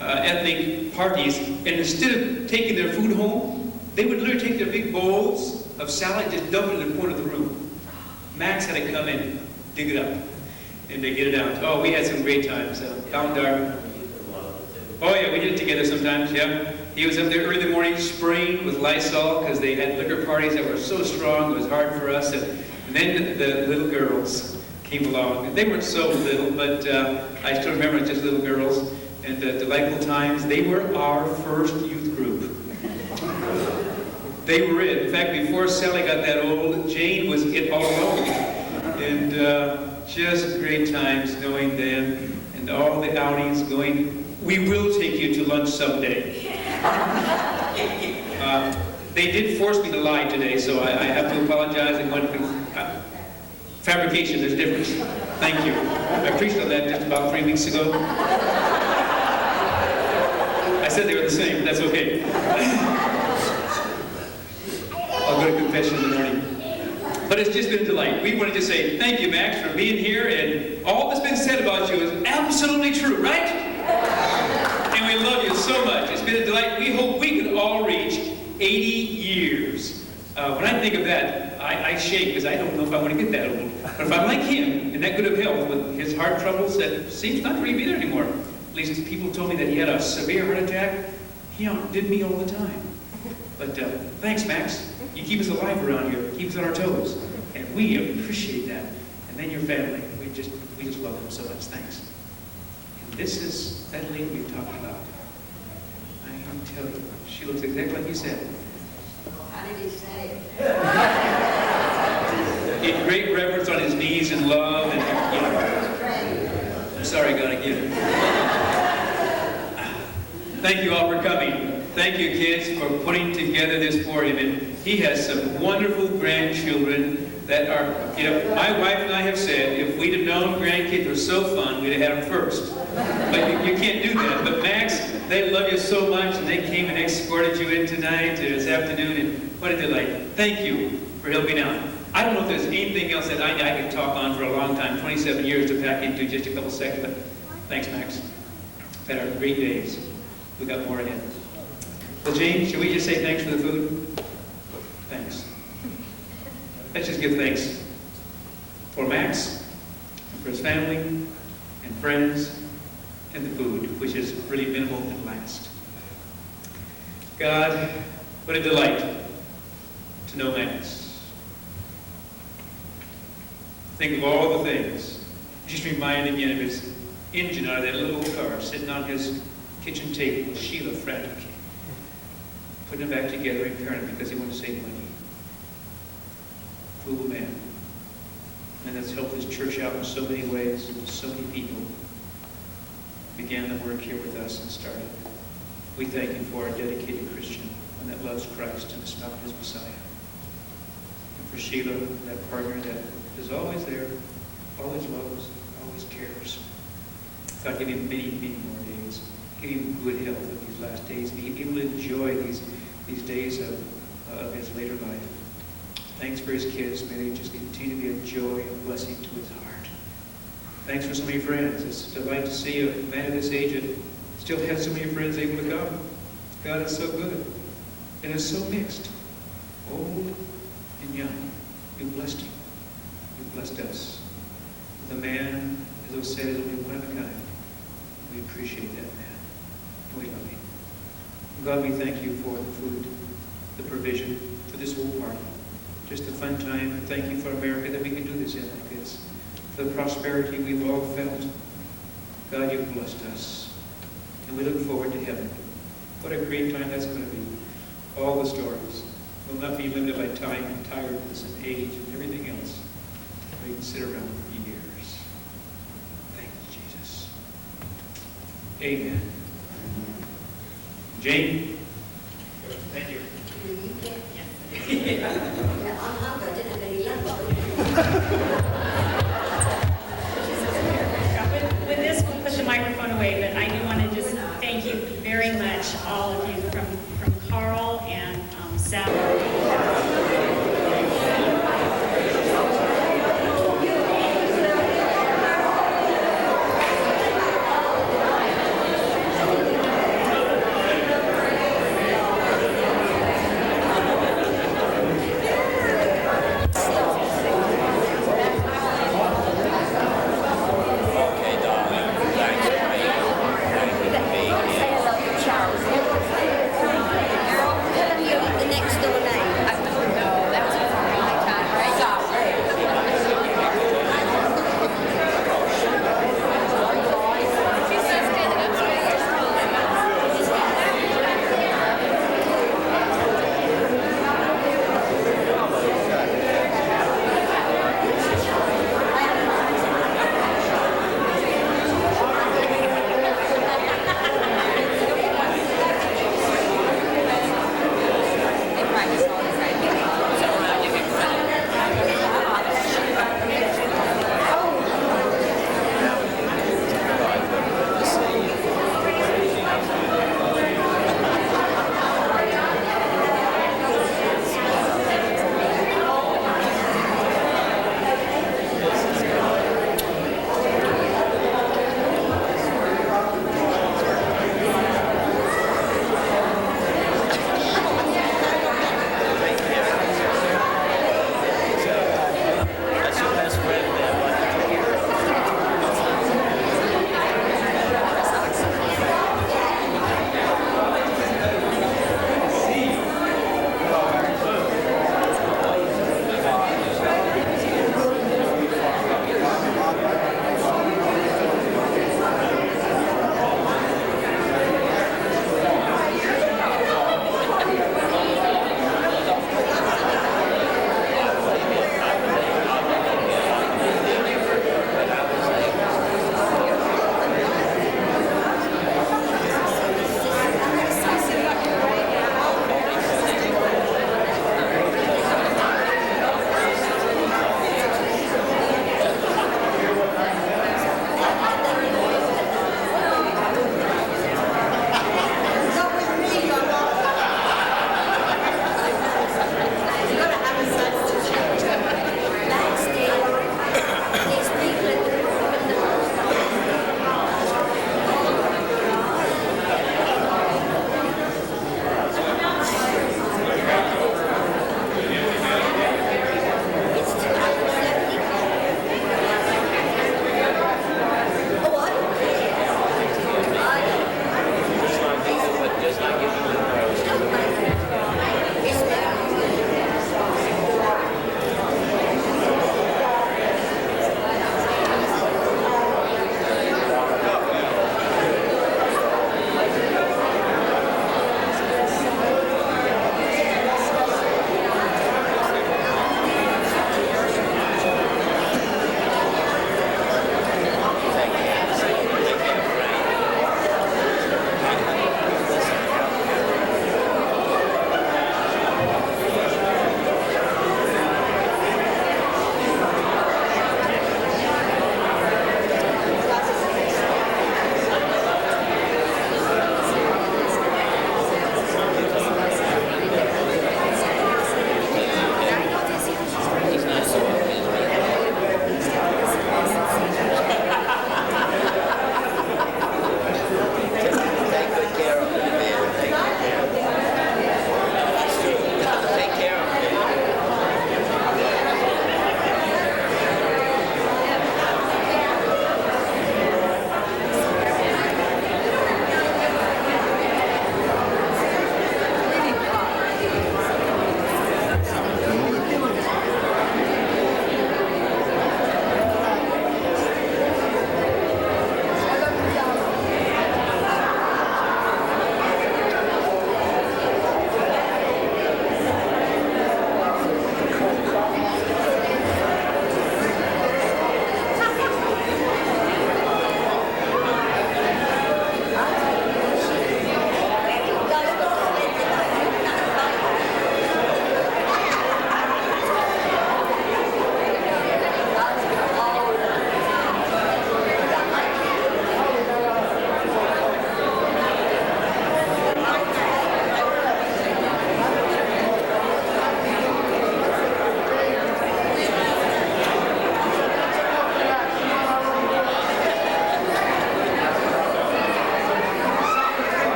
ethnic parties, and instead of taking their food home, they would literally take their big bowls of salad and just dump it in the corner of the room. Max had to come and dig it up and to get it out. Oh, we had some great times. Oh yeah, we did it together sometimes, yeah. He was up there early in the morning spraying with Lysol because they had liquor parties that were so strong it was hard for us. And then the little girls came along. They weren't so little, but I still remember just little girls. And delightful times. They were our first youth group. They were it. In fact, before Sally got that old, Jane was it all alone. And just great times knowing them and all the outings going. We will take you to lunch someday. They did force me to lie today, so I have to apologize. And fabrication, there's a difference. Thank you. I preached on that just about 3 weeks ago. I said they were the same, but that's okay. I'll go to confession in the morning. But it's just been a delight. We wanted to say thank you, Max, for being here, and all that's been said about you is absolutely true, right? And we love you so much. It's been a delight. We hope we can all reach 80 years. When I think of that, I shake because I don't know if I want to get that old. But if I'm like him, in that good of health, with his heart troubles, that seems not to be there anymore. At least people told me that he had a severe heart attack. He outdid me all the time. But thanks, Max. You keep us alive around here. Keep us on our toes. And we appreciate that. And then your family. We just love them so much. Thanks. And this is that lady we've talked about. I can tell you, she looks exactly like you said. How did he say it? In great reverence on his knees in love and, I'm sorry, God, again. Thank you all for coming. Thank you, kids, for putting together this for him. And he has some wonderful grandchildren that are, my wife and I have said, if we'd have known grandkids were so fun, we'd have had them first. But you can't do that. But Max, they love you so much, and they came and escorted you in tonight, this afternoon, and what a delight. Thank you for helping out. I don't know if there's anything else that I could talk on for a long time, 27 years to pack into just a couple seconds, but thanks, Max. Had our great days. We got more ahead. Well, James, should we just say thanks for the food? Thanks. Let's just give thanks for Max, for his family, and friends, and the food, which is really minimal at last. God, what a delight to know Max. Think of all the things. Just reminded me of his engine out of that little old car sitting on his kitchen table with Sheila frantic, putting it back together and repairing it because he wanted to save money. Fool man. And that's helped his church out in so many ways, and so many people began the work here with us and started. We thank you for our dedicated Christian, one that loves Christ and has found his Messiah. And for Sheila, that partner that is always there, always loves, always cares. God, give him many, many more days. Give him good health in these last days. Be able to enjoy these days of his later life. Thanks for his kids. May they just continue to be a joy and blessing to his heart. Thanks for so many friends. It's a delight to see a man of this age that still has so many friends able to come. God is so good. And it's so mixed. Old and young. You blessed him. You blessed us. The man, as was said, is only one of a kind. We appreciate that man. We love him. God, we thank you for the food, the provision, for this whole party. Just a fun time. Thank you for America that we can do this in like this. For the prosperity we've all felt. God, you've blessed us. And we look forward to heaven. What a great time that's going to be. All the stories will not be limited by time and tiredness and age and everything else. We can sit around for years. Thank you, Jesus. Amen. Jane? Thank you. With this, we'll put the microphone away, but I do want to just thank you very much, all of you, from Carl and Sal.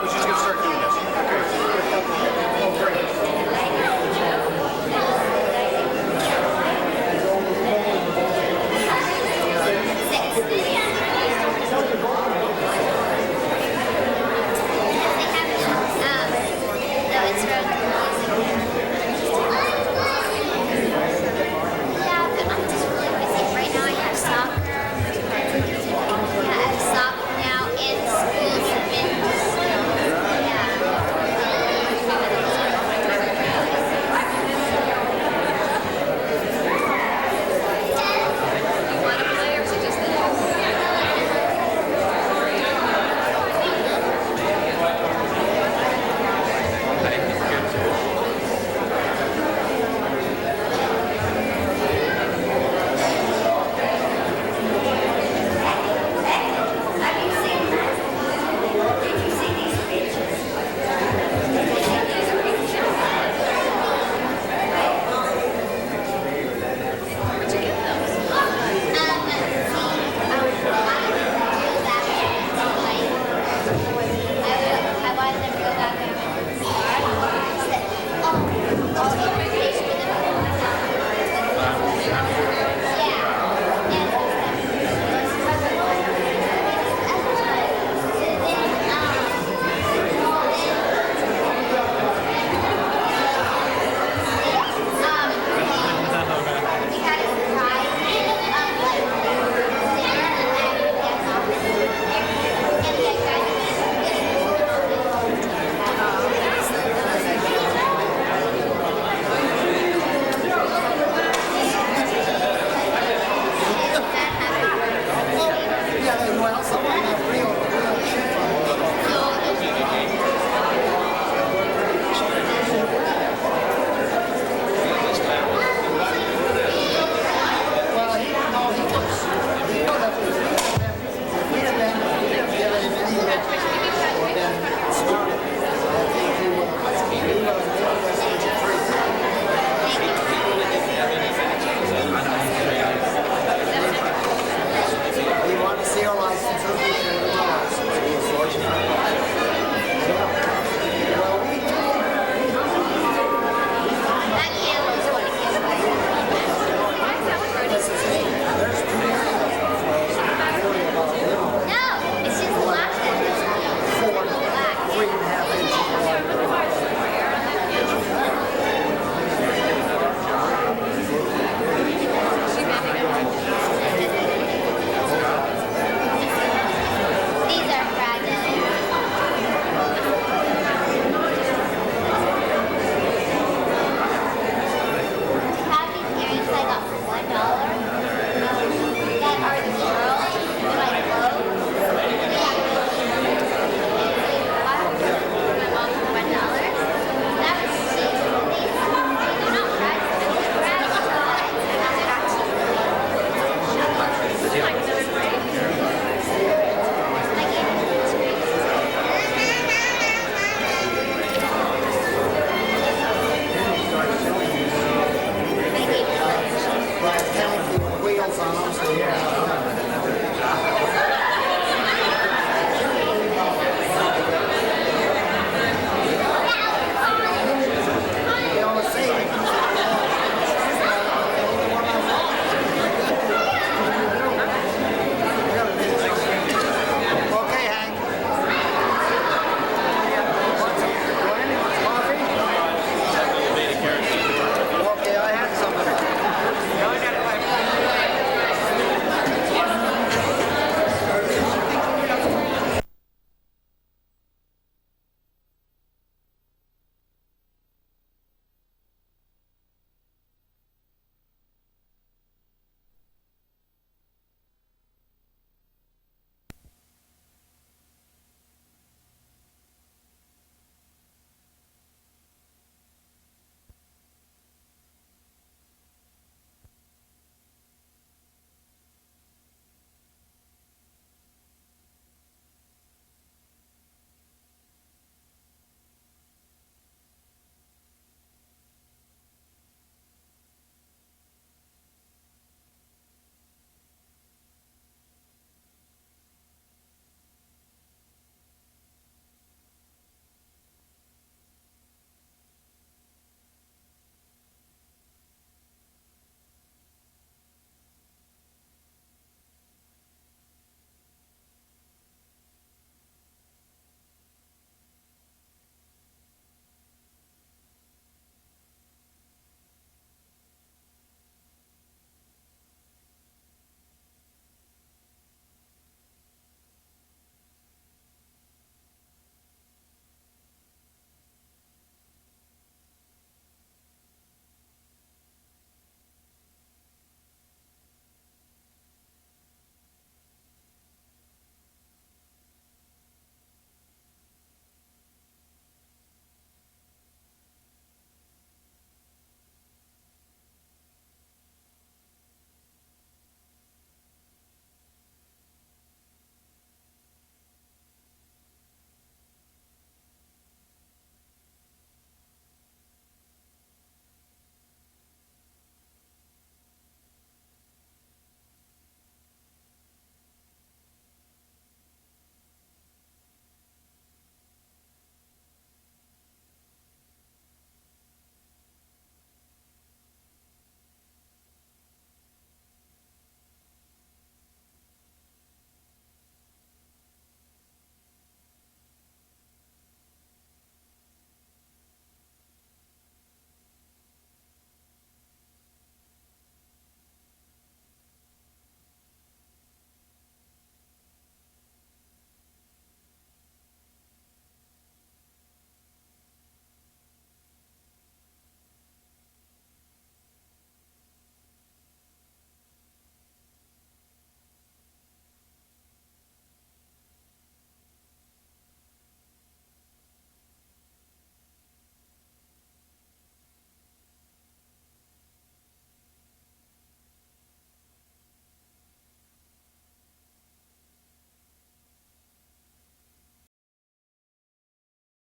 was just